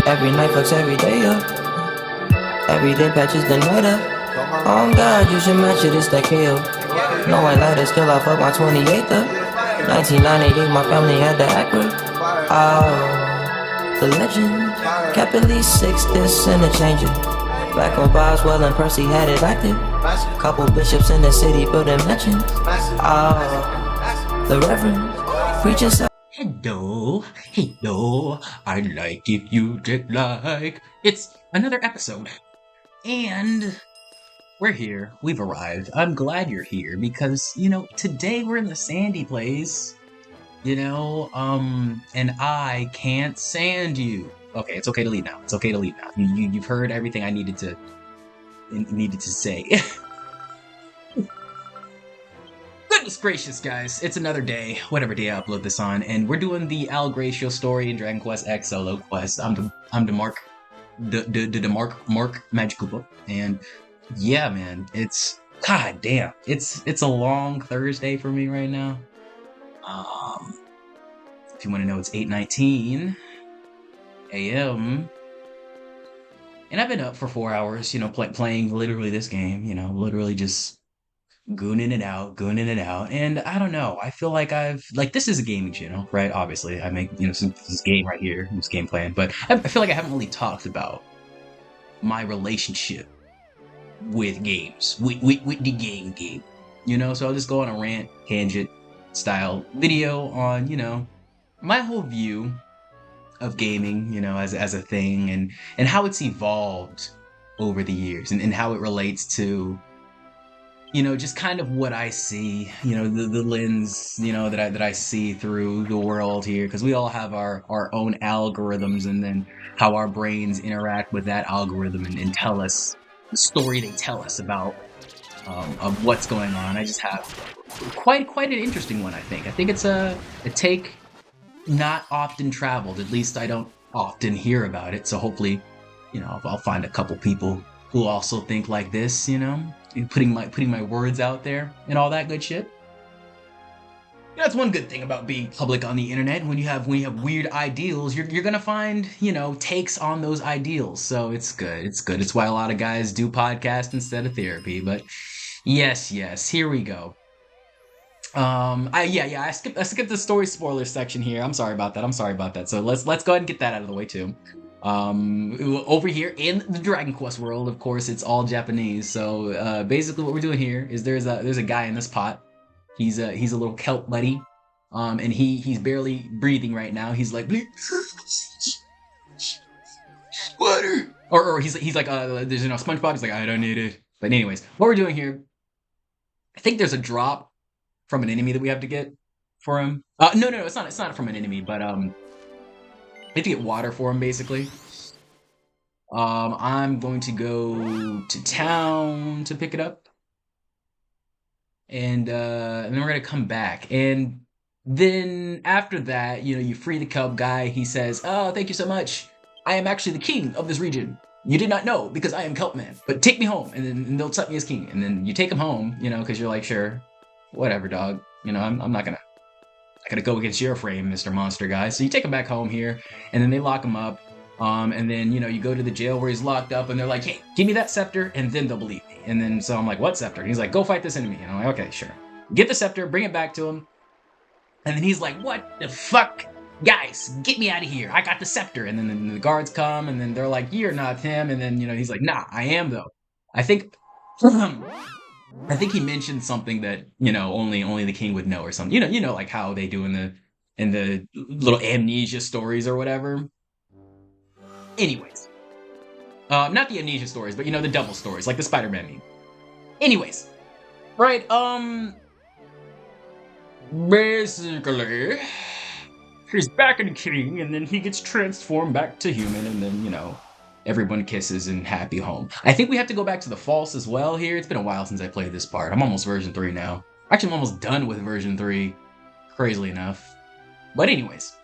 Every night flex every day up. Every day patches the night up. Oh God, you should match it, it's that KO. No white lighter, still I fuck my 28th up. 1998, my family had the Acura. Oh, the legend. Kept at least 6 discs and a changer. Back when Boswell and Percy had it active. Couple bishops in the city building mansions. Oh, the Reverend preaching. Hello, I like if you did like. It's another episode. And we're here. We've arrived. I'm glad you're here because, today we're in the Sandy place. And I can't sand you. Okay, it's okay to leave now. You've heard everything I needed to say. Goodness gracious, guys, it's another day, whatever day I upload this on, and we're doing the Al Gracio story in Dragon Quest X Solo Quest. I'm the Mark Magical Book, and yeah, man, it's god damn, it's a long Thursday for me right now. If you want to know, it's 8:19 a.m. and I've been up for 4 hours, playing literally this game, literally just gooning it out, and I don't know, I feel like this is a gaming channel, right? Obviously, I make, this game right here, this game plan, but I feel like I haven't really talked about my relationship with games, with the game, so I'll just go on a rant, tangent style video on, my whole view of gaming, as a thing, and how it's evolved over the years, and how it relates to just kind of what I see, the lens, that I see through the world here, because we all have our own algorithms, and then how our brains interact with that algorithm and tell us the story they tell us about of what's going on. I just have quite an interesting one, I think. I think it's a take not often traveled, at least I don't often hear about it, so hopefully, I'll find a couple people who also think like this, putting my words out there and all that good shit. That's one good thing about being public on the internet. When you have weird ideals, you're gonna find, takes on those ideals. So it's good. It's why a lot of guys do podcasts instead of therapy. But yes, here we go. I skipped the story spoiler section here. I'm sorry about that. So let's go ahead and get that out of the way too. Over here in the Dragon Quest world, of course, it's all Japanese. So basically, what we're doing here is there's a guy in this pot. He's a little kelp buddy, and he's barely breathing right now. He's like water, or he's like there's SpongeBob. He's like, I don't need it. But anyways, what we're doing here, I think there's a drop from an enemy that we have to get for him. No, it's not from an enemy, but we have to get water for him, basically. I'm going to go to town to pick it up. And then we're going to come back. And then after that, you free the kelp guy. He says, oh, thank you so much. I am actually the king of this region. You did not know because I am Kelpman. But take me home, and then they'll set me as king. And then you take him home, because you're like, sure, whatever, dog. I'm not gonna go against your frame, Mr. Monster Guy. So you take him back home here, and then they lock him up. And then, you go to the jail where he's locked up, and they're like, hey, give me that scepter, and then they'll believe me. And then, so I'm like, what scepter? And he's like, go fight this enemy. And I'm like, okay, sure. Get the scepter, bring it back to him. And then he's like, what the fuck? Guys, get me out of here. I got the scepter. And then the guards come, and then they're like, you're not him. And then, he's like, nah, I am, though. I think he mentioned something that, only the king would know or something. Like how they do in the little amnesia stories or whatever. Anyways. Not the amnesia stories, but the double stories, like the Spider-Man meme. Anyways. Right, basically, he's back in king, and then he gets transformed back to human, and then, everyone kisses and happy home. I think we have to go back to the false as well here. It's been a while since I played this part. I'm almost version 3 now. Actually, I'm almost done with version 3, crazily enough. But anyways.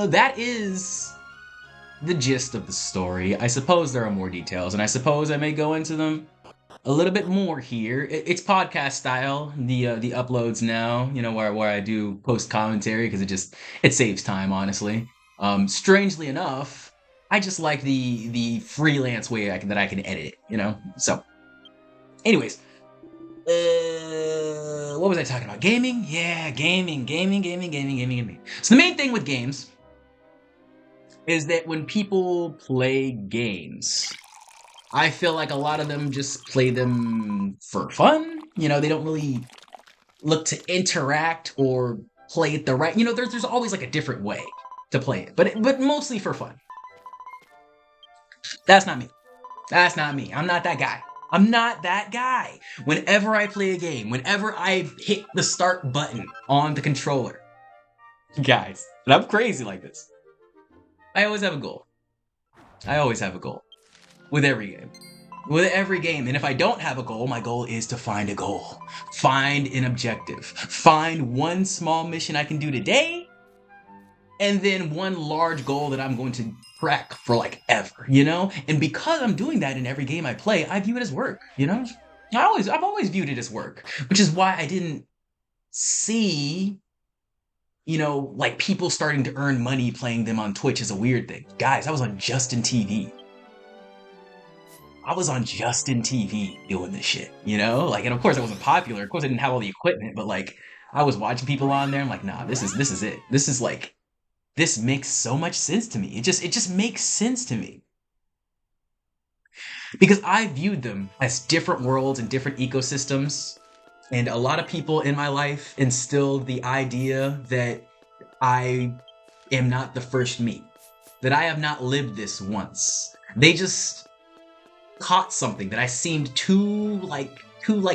That is the gist of the story. I suppose there are more details, and I suppose I may go into them a little bit more here. It's podcast style. The uploads now, where I do post commentary because it saves time, honestly. Strangely enough, I just like the freelance way that I can edit it. So, anyways, what was I talking about? Gaming? Yeah, gaming. So the main thing with games is that when people play games, I feel like a lot of them just play them for fun. They don't really look to interact or play it the right. There's always like a different way to play it, but mostly for fun. That's not me. That's not me. I'm not that guy. I'm not that guy. Whenever I play a game, whenever I hit the start button on the controller, guys, and I'm crazy like this, I always have a goal. I always have a goal. With every game. With every game. And if I don't have a goal, my goal is to find a goal. Find an objective. Find one small mission I can do today, and then one large goal that I'm going to crack for like ever, And because I'm doing that in every game I play, I view it as work, I've always viewed it as work, which is why I didn't see, like people starting to earn money playing them on Twitch as a weird thing. Guys, I was on Justin TV. I was on Justin TV doing this shit, and of course I wasn't popular. Of course I didn't have all the equipment, but like I was watching people on there. I'm like, nah, this is it. This is like, this makes so much sense to me. It just makes sense to me. Because I viewed them as different worlds and different ecosystems. And a lot of people in my life instilled the idea that I am not the first me. That I have not lived this once. They just caught something that I seemed too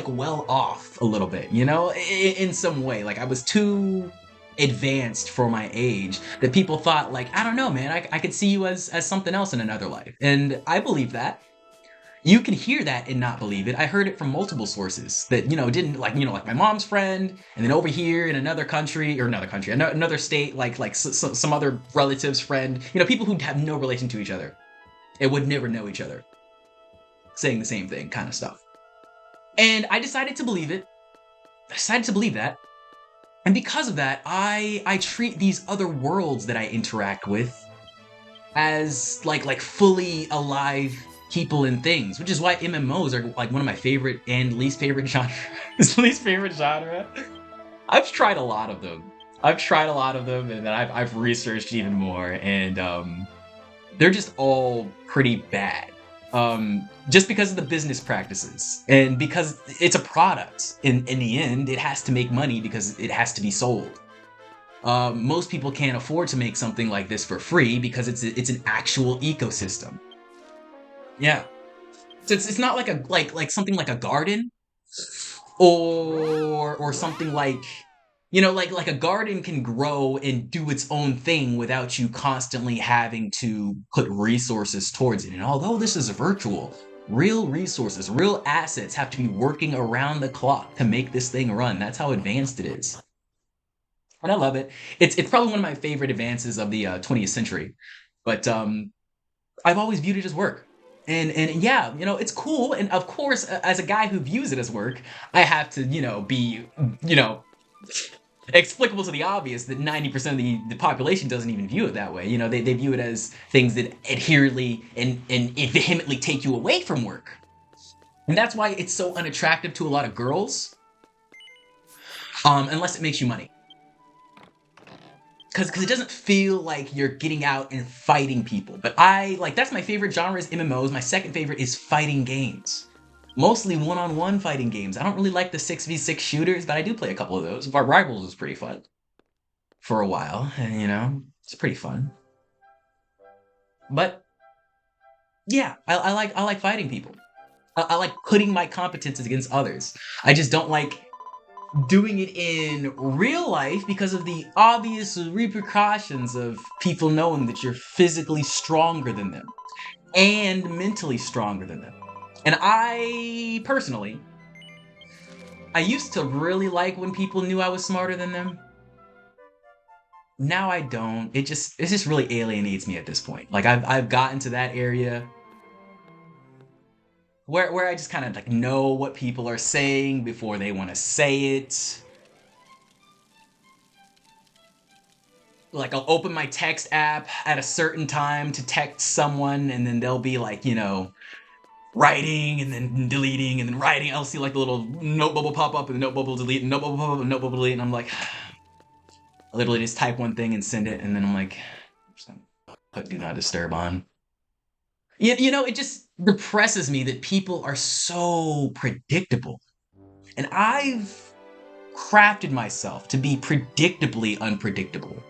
well off a little bit, in some way. Like I was too advanced for my age, that people thought like, I don't know, man, I could see you as something else in another life. And I believe that. You can hear that and not believe it. I heard it from multiple sources that, didn't like my mom's friend, and then over here in another state, like some other relative's friend, people who have no relation to each other and would never know each other, saying the same thing kind of stuff. And I decided to believe it. I decided to believe that. And because of that, I treat these other worlds that I interact with as like fully alive people and things, which is why MMOs are like one of my favorite and least favorite genre. I've tried a lot of them. And then I've researched even more, and they're just all pretty bad. Just because of the business practices, and because it's a product. In the end, it has to make money because it has to be sold. Most people can't afford to make something like this for free because it's an actual ecosystem. Yeah, so it's not like something like a garden, or something like, like a garden can grow and do its own thing without you constantly having to put resources towards it. And although this is virtual, real resources, real assets have to be working around the clock to make this thing run. That's how advanced it is. And I love it. It's probably one of my favorite advances of the 20th century. But I've always viewed it as work. And yeah, it's cool. And of course, as a guy who views it as work, I have to, be, explicable to the obvious that 90% of the population doesn't even view it that way. They view it as things that adherently and vehemently take you away from work. And that's why it's so unattractive to a lot of girls, unless it makes you money. Because it doesn't feel like you're getting out and fighting people. But that's my favorite genre is MMOs. My second favorite is fighting games. Mostly one-on-one fighting games. I don't really like the 6v6 shooters, but I do play a couple of those. Rivals was pretty fun for a while, and it's pretty fun. But yeah, I like fighting people. I like putting my competences against others. I just don't like doing it in real life because of the obvious repercussions of people knowing that you're physically stronger than them and mentally stronger than them. And I personally, I used to really like when people knew I was smarter than them. Now I don't. It just really alienates me at this point. Like I've gotten to that area where I just kind of like know what people are saying before they want to say it. Like I'll open my text app at a certain time to text someone, and then they'll be like, writing and then deleting and then writing. I'll see like the little note bubble pop up and the note bubble delete and note bubble pop up and note bubble delete, and I'm like, I literally just type one thing and send it, and then I'm like, I'm just gonna put do not disturb on. It just depresses me that people are so predictable. And I've crafted myself to be predictably unpredictable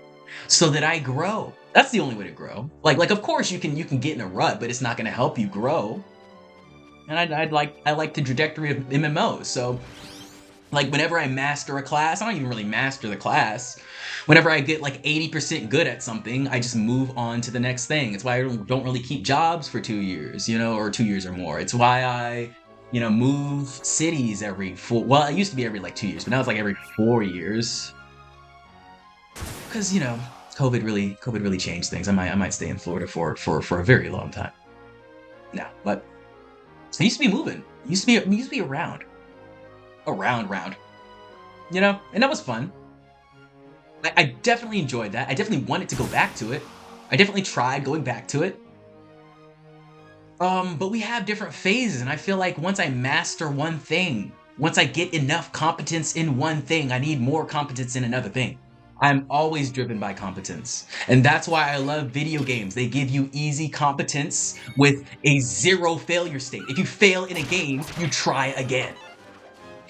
so that I grow. That's the only way to grow. Like of course you can get in a rut, but it's not going to help you grow. And I like the trajectory of MMOs. So like whenever I master a class, I don't even really master the class. Whenever I get like 80% good at something, I just move on to the next thing. It's why I don't really keep jobs for 2 years, or 2 years or more. It's why I, move cities every well, it used to be every like 2 years, but now it's like every 4 years. Because, COVID really changed things. I might stay in Florida for a very long time. No, but I used to be moving. Used to be around. Around. And that was fun. I definitely enjoyed that. I definitely wanted to go back to it. I definitely tried going back to it. But we have different phases, and I feel like once I master one thing, once I get enough competence in one thing, I need more competence in another thing. I'm always driven by competence. And that's why I love video games. They give you easy competence with a 0 failure state. If you fail in a game, you try again.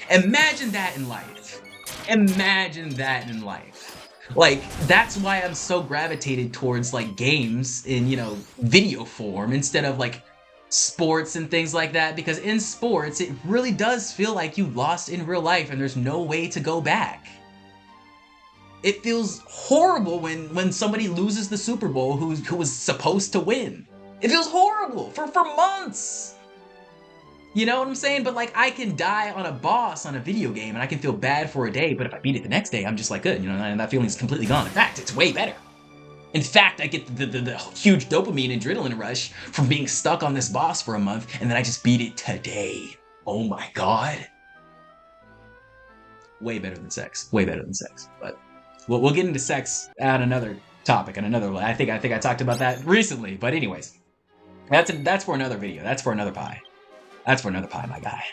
Imagine that in life. Imagine that in life. Like, that's why I'm so gravitated towards like games in, video form instead of like sports and things like that, because in sports, it really does feel like you lost in real life and there's no way to go back. It feels horrible when somebody loses the Super Bowl who was supposed to win. It feels horrible for months. You know what I'm saying? But like I can die on a boss on a video game and I can feel bad for a day, but if I beat it the next day, I'm just like good, and that feeling is completely gone. In fact, it's way better. In fact, I get the huge dopamine adrenaline rush from being stuck on this boss for a month, and then I just beat it today. Oh my god. Way better than sex. Way better than sex. But we'll get into sex at another topic and another. I think I talked about that recently. But anyways, that's for another video. That's for another pie. That's for another pie, my guy.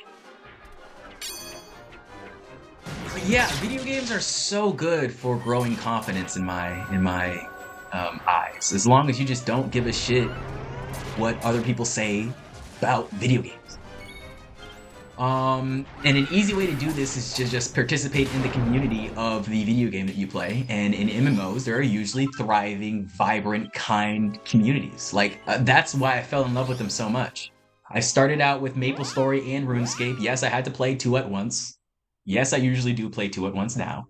But yeah, video games are so good for growing confidence in my eyes. As long as you just don't give a shit what other people say about video games. And an easy way to do this is to just participate in the community of the video game that you play. And in MMOs, there are usually thriving, vibrant, kind communities. Like, that's why I fell in love with them so much. I started out with MapleStory and RuneScape. Yes, I had to play 2 at once. Yes, I usually do play 2 at once now.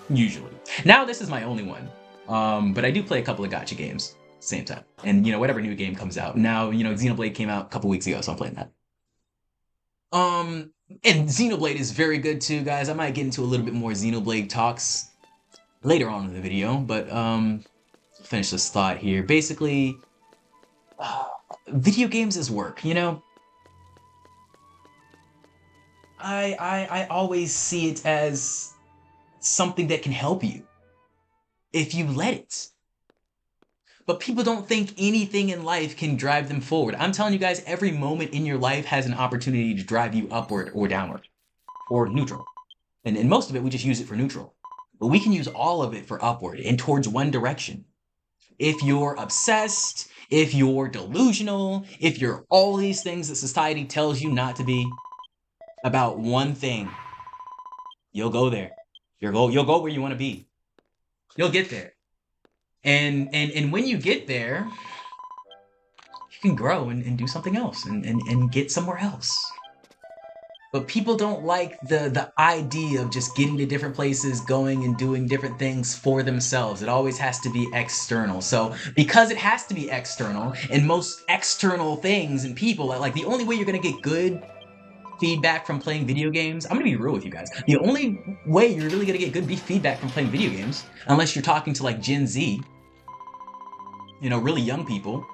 Usually. Now this is my only one. But I do play a couple of gacha games at the same time. And, whatever new game comes out. Now, Xenoblade came out a couple weeks ago, so I'm playing that. And Xenoblade is very good too, guys. I might get into a little bit more Xenoblade talks later on in the video, but finish this thought here. Basically, video games is work, I always see it as something that can help you if you let it. But people don't think anything in life can drive them forward. I'm telling you guys, every moment in your life has an opportunity to drive you upward or downward or neutral. And most of it, we just use it for neutral. But we can use all of it for upward and towards one direction. If you're obsessed, if you're delusional, if you're all these things that society tells you not to be about one thing, you'll go there. You'll go where you want to be. You'll get there. And when you get there, you can grow and do something else and get somewhere else. But people don't like the idea of just getting to different places, going and doing different things for themselves. It always has to be external. So because it has to be external, and most external things and people, like the only way you're going to get good feedback from playing video games, I'm going to be real with you guys. The only way you're really going to get good feedback from playing video games, unless you're talking to like Gen Z, really young people,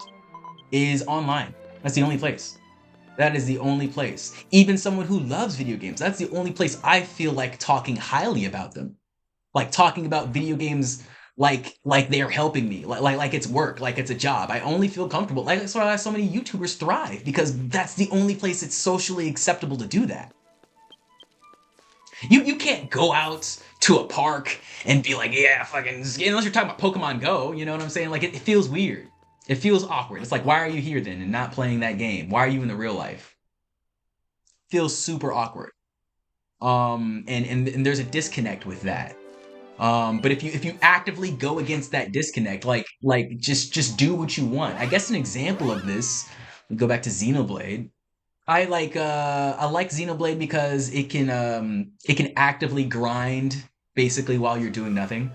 is online. That's the only place. That is the only place. Even someone who loves video games, that's the only place I feel like talking highly about them. Like talking about video games like they're helping me, like it's work, like it's a job. I only feel comfortable. Like that's why so many YouTubers thrive, because that's the only place it's socially acceptable to do that. You can't go out to a park and be like, yeah, fucking, unless you're talking about Pokemon Go, you know what I'm saying? Like it feels weird. It feels awkward. It's like, why are you here then and not playing that game? Why are you in the real life? Feels super awkward. And there's a disconnect with that. But if you actively go against that disconnect, like just do what you want. I guess an example of this, we go back to Xenoblade. I like Xenoblade because it can actively grind basically while you're doing nothing.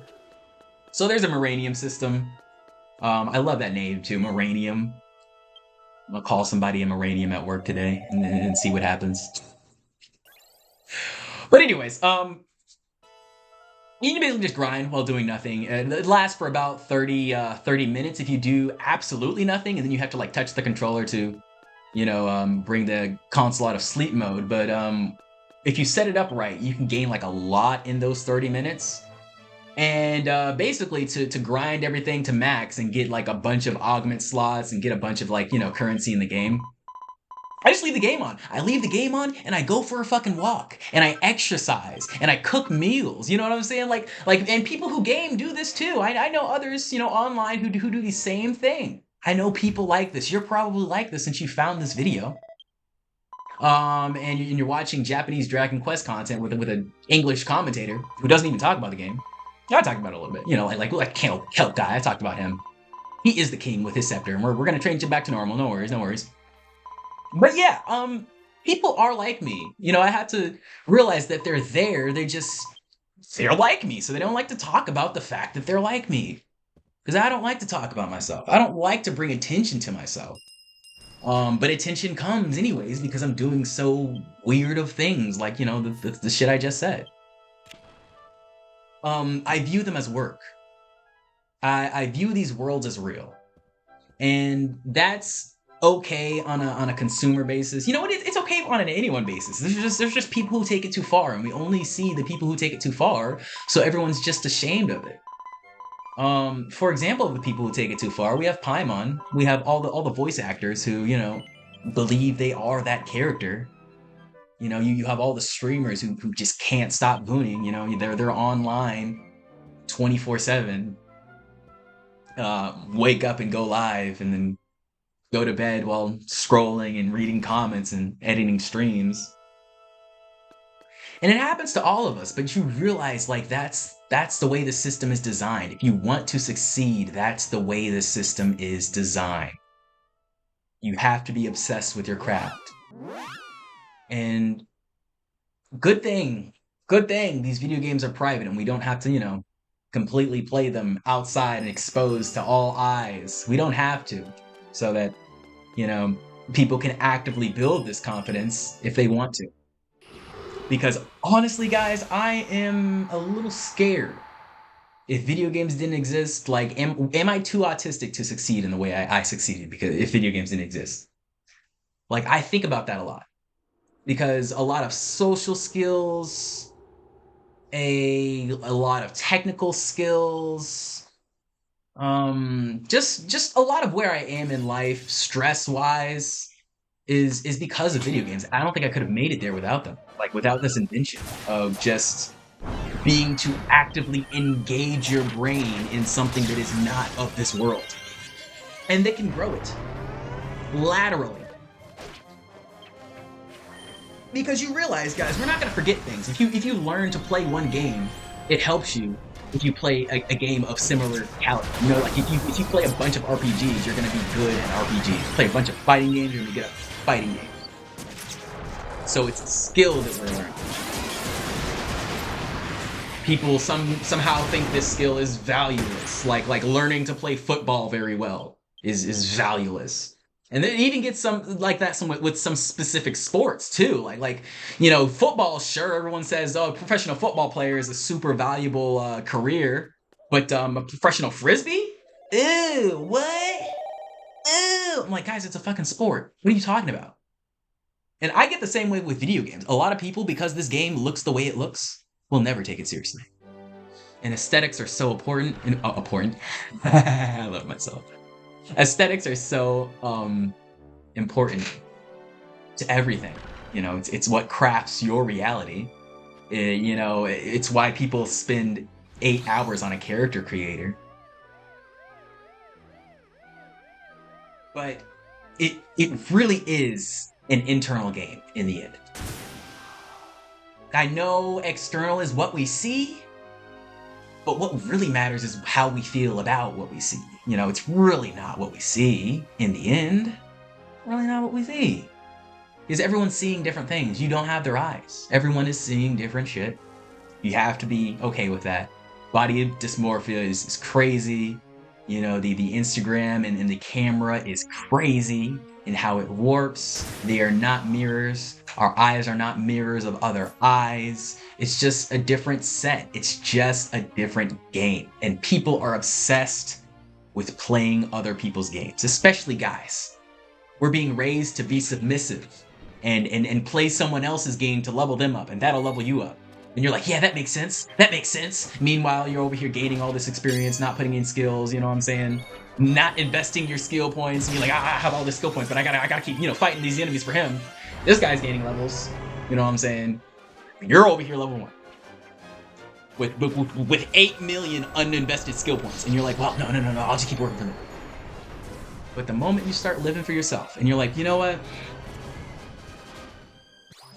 So there's a Moranium system. I love that name too, Moranium. I'm gonna call somebody a Moranium at work today and see what happens. But anyways, you can basically just grind while doing nothing. It lasts for about 30 minutes if you do absolutely nothing, and then you have to like touch the controller to, bring the console out of sleep mode. But if you set it up right, you can gain like a lot in those 30 minutes. And basically to grind everything to max and get like a bunch of augment slots and get a bunch of like, currency in the game, I just leave the game on. I leave the game on and I go for a fucking walk and I exercise and I cook meals. You know what I'm saying? And people who game do this too. I know others, online who do the same thing. I know people like this. You're probably like this since you found this video. And you're watching Japanese Dragon Quest content with an English commentator who doesn't even talk about the game. I talked about it a little bit. Like Kelp guy. I talked about him. He is the king with his scepter, and we're gonna change it back to normal. No worries. But yeah, people are like me. I had to realize that they're there. They're like me, so they don't like to talk about the fact that they're like me. Because I don't like to talk about myself. I don't like to bring attention to myself. But attention comes anyways because I'm doing so weird of things, like, the shit I just said. I view them as work. I view these worlds as real. And that's okay on a consumer basis. You know what? It's okay on an anyone basis. There's just people who take it too far, and we only see the people who take it too far, so everyone's just ashamed of it. For example, of the people who take it too far, we have Paimon. We have all the voice actors who, believe they are that character. You have all the streamers who just can't stop gooning. They're online 24/7. Wake up and go live, and then go to bed while scrolling and reading comments and editing streams. And it happens to all of us, but you realize like that's the way the system is designed. If you want to succeed, that's the way the system is designed. You have to be obsessed with your craft. And good thing, these video games are private and we don't have to, completely play them outside and exposed to all eyes. We don't have to, so that, people can actively build this confidence if they want to. Because honestly, guys, I am a little scared. If video games didn't exist, like, am I too autistic to succeed in the way I succeeded? Because if video games didn't exist, like, I think about that a lot. Because a lot of social skills, a lot of technical skills, just a lot of where I am in life, stress-wise, is because of video games. I don't think I could have made it there without them. Like, without this invention of just being to actively engage your brain in something that is not of this world. And they can grow it laterally. Because you realize, guys, we're not going to forget things. If you learn to play one game, it helps you if you play a game of similar caliber. Like if you play a bunch of RPGs, you're going to be good at RPGs. Play a bunch of fighting games, you're going to get a fighting game. So it's a skill that we're learning. People somehow think this skill is valueless. Like learning to play football very well is valueless. And then it even gets some like that with some specific sports too. Like football, sure, everyone says, oh, a professional football player is a super valuable career. But a professional frisbee? Ew, what? Ew. I'm like, guys, it's a fucking sport. What are you talking about? And I get the same way with video games. A lot of people, because this game looks the way it looks, will never take it seriously. And aesthetics are so important. Important. I love myself. Aesthetics are so important to everything. You know, it's what crafts your reality. You know, it's why people spend 8 hours on a character creator. But it really is an internal game in the end. I know external is what we see, but what really matters is how we feel about what we see. You know, it's really not what we see in the end. Really not what we see. Because everyone's seeing different things. You don't have their eyes. Everyone is seeing different shit. You have to be okay with that. Body dysmorphia is crazy. You know, the Instagram and the camera is crazy in how it warps. They are not mirrors. Our eyes are not mirrors of other eyes. It's just a different set. It's just a different game. And people are obsessed with playing other people's games, especially guys. We're being raised to be submissive and play someone else's game to level them up, and that'll level you up. And you're like, yeah, that makes sense. That makes sense. Meanwhile, you're over here gaining all this experience, not putting in skills, you know what I'm saying? Not investing your skill points. And you're like, I have all this skill points, but I gotta keep, fighting these enemies for him. This guy's gaining levels. You know what I'm saying? You're over here level 1. With 8 million uninvested skill points. And you're like, well, no, I'll just keep working for them. But the moment you start living for yourself, and you're like, you know what?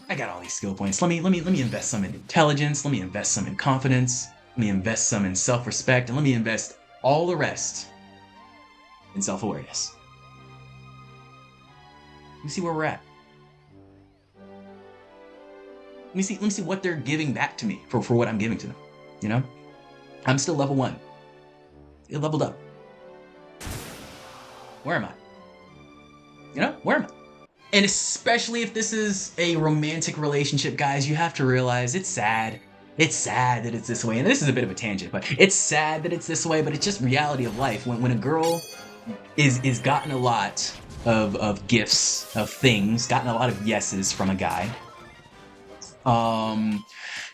I got all these skill points. Let me invest some in intelligence. Let me invest some in confidence. Let me invest some in self-respect, and let me invest all the rest in self-awareness. Let me see where we're at. Let me see what they're giving back to me for what I'm giving to them. You know, I'm still level 1. It leveled up. Where am I? You know, where am I? And especially if this is a romantic relationship, guys, you have to realize it's sad. It's sad that it's this way. And this is a bit of a tangent, but it's sad that it's this way, but it's just reality of life. When a girl is gotten a lot of gifts, of things, gotten a lot of yeses from a guy,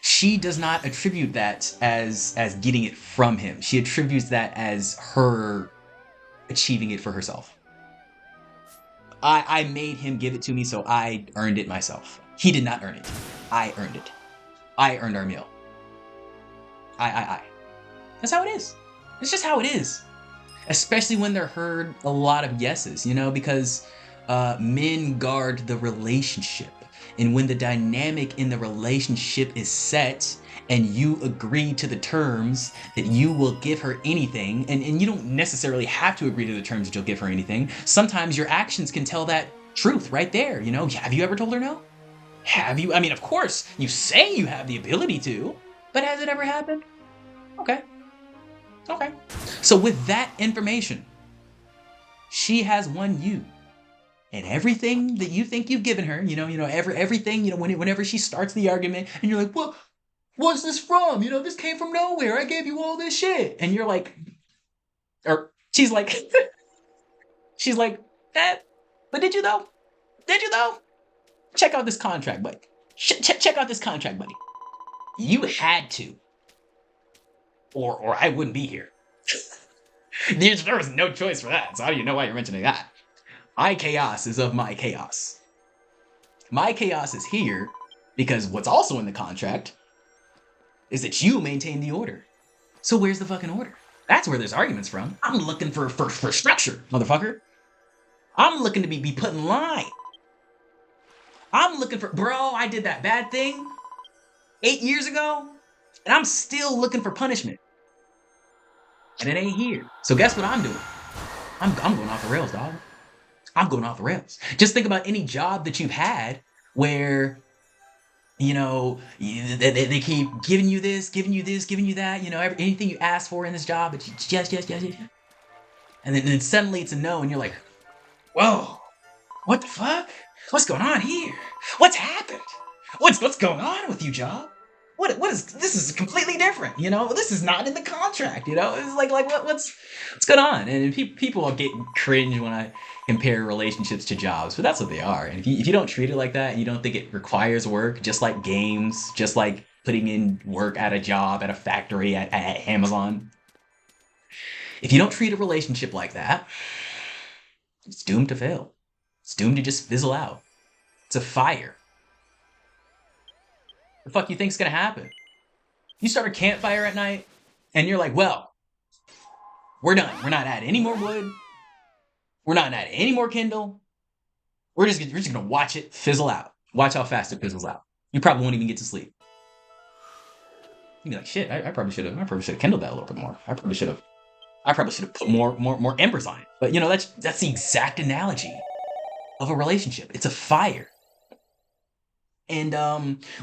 she does not attribute that as getting it from him. She attributes that as her achieving it for herself. I made him give it to me, so I earned it myself. He did not earn it. I earned it. I earned our meal. I. That's how it is. It's just how it is. Especially when they're heard a lot of yeses, because men guard the relationship. And when the dynamic in the relationship is set and you agree to the terms that you will give her anything, and you don't necessarily have to agree to the terms that you'll give her anything. Sometimes your actions can tell that truth right there. Have you ever told her no? Have you? I mean, of course, you say you have the ability to, but has it ever happened? Okay. So with that information, she has won you. And everything that you think you've given her, everything, whenever she starts the argument and you're like, well, what's this from? This came from nowhere. I gave you all this shit. And you're like, or she's like, but did you though? Check out this contract, buddy. Check out this contract, buddy. You had to. Or I wouldn't be here. There was no choice for that. So how do you know why you're mentioning that? Chaos is of my chaos. My chaos is here because what's also in the contract is that you maintain the order. So where's the fucking order? That's where there's arguments from. I'm looking for structure, motherfucker. I'm looking to be put in line. I'm looking for, bro, I did that bad thing 8 years ago, and I'm still looking for punishment. And it ain't here. So guess what I'm doing? I'm going off the rails, dog. I'm going off the rails. Just think about any job that you've had where, they keep giving you this, giving you that, anything you ask for in this job, it's yes. And then suddenly it's a no, and you're like, whoa, what the fuck? What's going on here? What's happened? What's going on with you, job? what is this? Is completely different, you know. This is not in the contract, you know. It's like what's going on? And people will get cringe when I compare relationships to jobs, but that's what they are. And if you don't treat it like that, and you don't think it requires work, just like games, just like putting in work at a job, at a factory, at Amazon. If you don't treat a relationship like that, it's doomed to fail. It's doomed to just fizzle out. It's a fire. The fuck you think's gonna happen? You start a campfire at night, and you're like, well, we're done. We're not adding any more wood. We're not adding any more kindle. We're just gonna watch it fizzle out. Watch how fast it fizzles out. You probably won't even get to sleep. You'd be like, shit, I probably should have kindled that a little bit more. I probably should have put more embers on it. But you know, that's the exact analogy of a relationship. It's a fire. And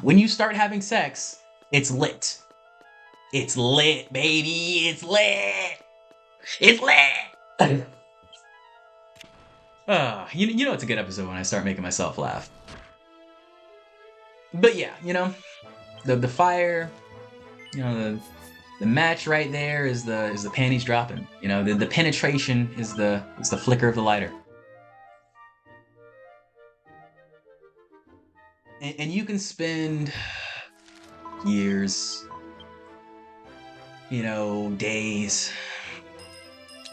when you start having sex, it's lit. It's lit, baby. It's lit. It's lit. You know it's a good episode when I start making myself laugh. But yeah, you know, the fire, you know, the match right there is the panties dropping. You know, the penetration is the flicker of the lighter. And you can spend years, you know, days,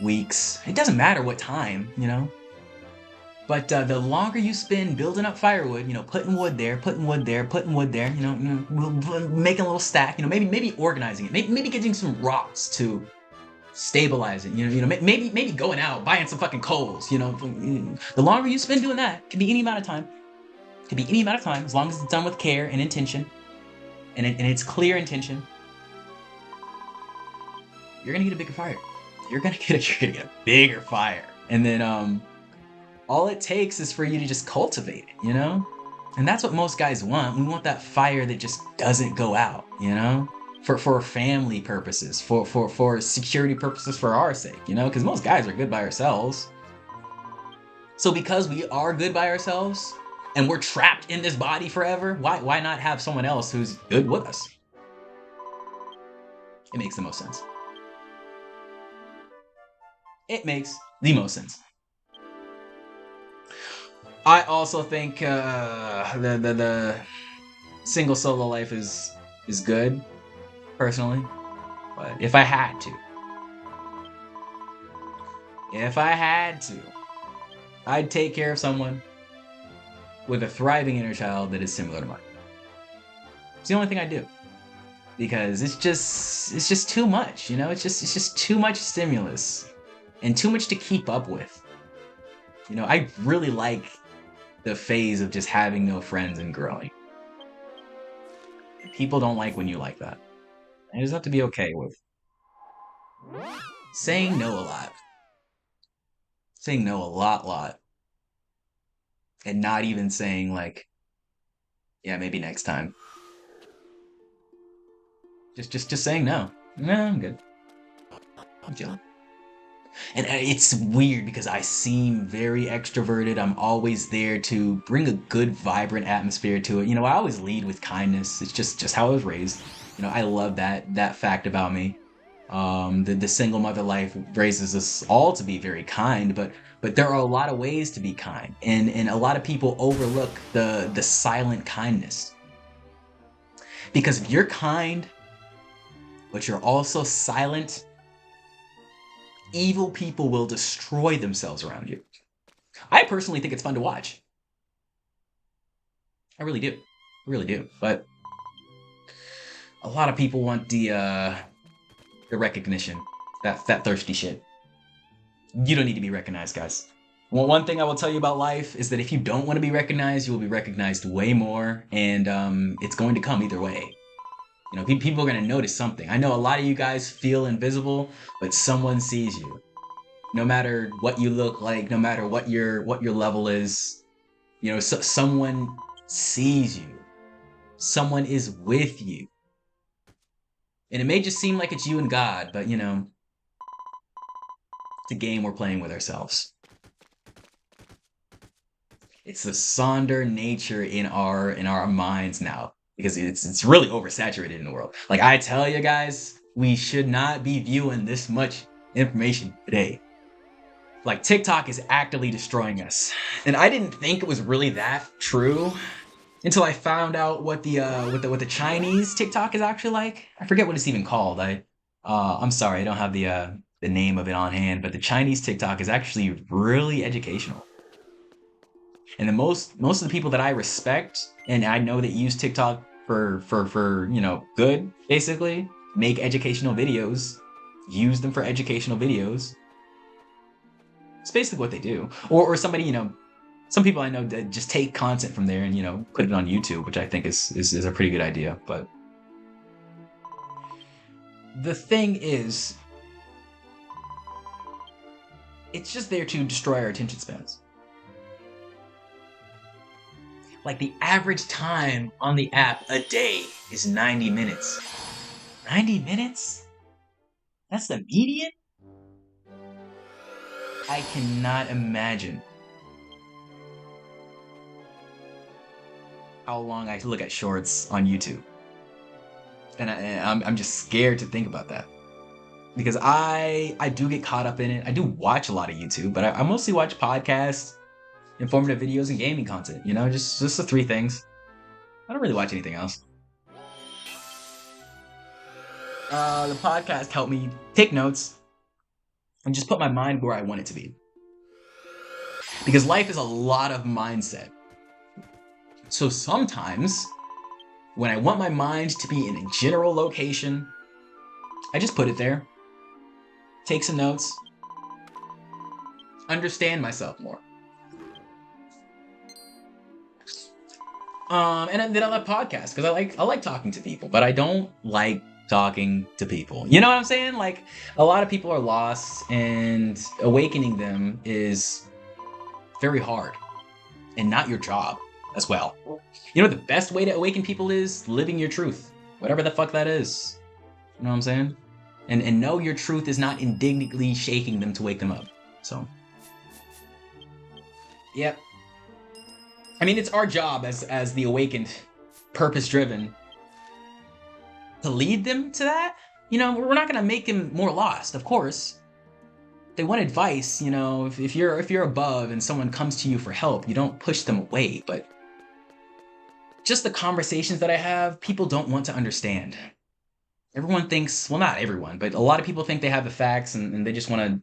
weeks. It doesn't matter what time, you know. But the longer you spend building up firewood, you know, putting wood there, you know, making a little stack, you know, maybe organizing it, maybe getting some rocks to stabilize it, you know, maybe going out, buying some fucking coals, you know. The longer you spend doing that, could be any amount of time. Could be any amount of time, as long as it's done with care and intention, and it's clear intention. You're gonna get a bigger fire. You're gonna get a bigger fire, and then all it takes is for you to just cultivate it, you know? And that's what most guys want. We want that fire that just doesn't go out, you know? For family purposes, for security purposes, for our sake, you know? Because most guys are good by ourselves. So because we are good by ourselves, and we're trapped in this body forever, why not have someone else who's good with us? It makes the most sense. It makes the most sense. I also think the single solo life is good, personally. But if I had to, I'd take care of someone with a thriving inner child that is similar to mine. It's the only thing I do. Because it's just too much, you know? It's just too much stimulus and too much to keep up with. You know, I really like the phase of just having no friends and growing. People don't like when you like that. And you just have to be okay with saying no a lot. Saying no a lot. And not even saying like, yeah, maybe next time. Just saying no. No, I'm good. I'm chilling. And it's weird because I seem very extroverted. I'm always there to bring a good, vibrant atmosphere to it. You know, I always lead with kindness. It's just how I was raised. You know, I love that fact about me. The single mother life raises us all to be very kind, but there are a lot of ways to be kind, and a lot of people overlook the silent kindness. Because if you're kind, but you're also silent, evil people will destroy themselves around you. I personally think it's fun to watch. I really do. But a lot of people want the recognition, that thirsty shit. You don't need to be recognized, guys. Well, one thing I will tell you about life is that if you don't want to be recognized, you will be recognized way more, and it's going to come either way. You know, people are going to notice something. I know a lot of you guys feel invisible, but someone sees you. No matter what you look like, no matter what your level is, you know, someone sees you. Someone is with you. And it may just seem like it's you and God, but you know, it's a game we're playing with ourselves. It's the Sonder nature in our minds now because it's really oversaturated in the world. Like I tell you guys, we should not be viewing this much information today. Like TikTok is actively destroying us, and I didn't think it was really that true until I found out what the Chinese TikTok is actually like. I forget what it's even called. I'm sorry, I don't have the name of it on hand, but the Chinese TikTok is actually really educational. And the most of the people that I respect and I know that use TikTok for good, basically, make educational videos, use them for educational videos. It's basically what they do. Or somebody, some people I know that just take content from there and, put it on YouTube, which I think is a pretty good idea. But the thing is, it's just there to destroy our attention spans. Like the average time on the app a day is 90 minutes. 90 minutes? That's the median? I cannot imagine how long I look at shorts on YouTube. And I'm just scared to think about that. Because I do get caught up in it. I do watch a lot of YouTube, but I mostly watch podcasts, informative videos, and gaming content. Just the three things. I don't really watch anything else. The podcast helped me take notes and just put my mind where I want it to be. Because life is a lot of mindset. So sometimes, when I want my mind to be in a general location, I just put it there, take some notes, understand myself more. And then I love podcasts because I like talking to people, but I don't like talking to people. You know what I'm saying? Like a lot of people are lost, and awakening them is very hard, and not your job as well. The best way to awaken people is living your truth, whatever the fuck that is. You know what I'm saying? And know your truth is not indignantly shaking them to wake them up. So, yep. I mean, it's our job as the awakened, purpose-driven, to lead them to that. We're not gonna make them more lost, of course. They want advice, if you're above and someone comes to you for help, you don't push them away. But just the conversations that I have, people don't want to understand. Everyone thinks, well, not everyone, but a lot of people think they have the facts, and they just want to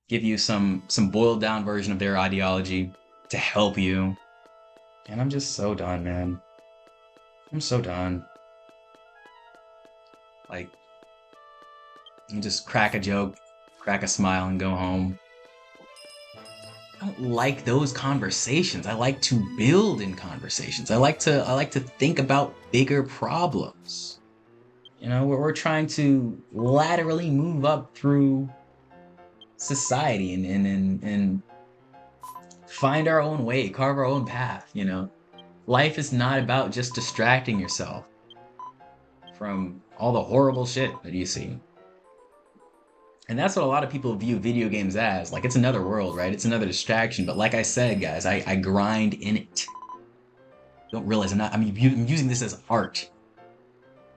give you some boiled down version of their ideology to help you. And I'm just so done, man. I'm so done. Like, you just crack a joke, crack a smile, and go home. I don't like those conversations. I like to build in conversations. I like to think about bigger problems. We're trying to laterally move up through society and find our own way, carve our own path. Life is not about just distracting yourself from all the horrible shit that you see. And that's what a lot of people view video games as. Like, it's another world, right? It's another distraction. But like I said, guys, I grind in it. Don't realize I'm using this as art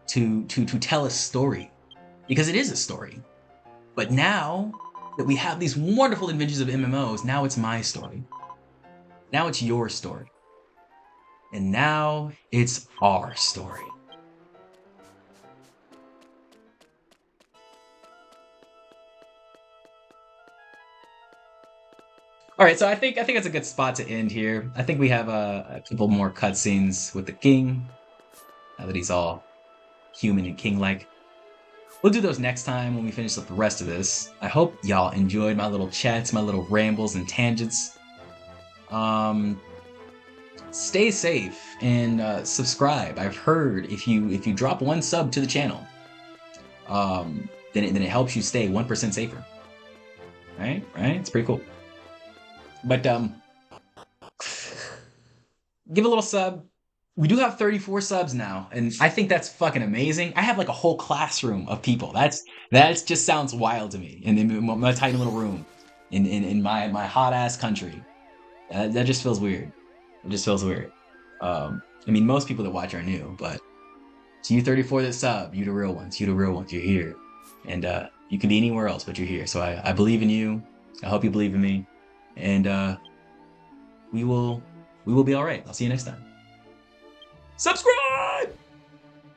to tell a story, because it is a story. But now that we have these wonderful inventions of MMOs, now it's my story. Now it's your story. And now it's our story. All right, so I think it's a good spot to end here. I think we have a couple more cutscenes with the king, now that he's all human and king-like. We'll do those next time when we finish up the rest of this. I hope y'all enjoyed my little chats, my little rambles and tangents. Stay safe and subscribe. I've heard if you drop one sub to the channel, then it helps you stay 1% safer. Right? It's pretty cool. But give a little sub. We do have 34 subs now, and I think that's fucking amazing. I have like a whole classroom of people. That just sounds wild to me. In my tiny little room, in my hot ass country, that just feels weird. It just feels weird. I mean, most people that watch are new, but To you 34 that sub, you the real ones. You the real ones. You're here. And you can be anywhere else, but you're here. So I believe in you. I hope you believe in me. And we will be all right. I'll see you next time. Subscribe!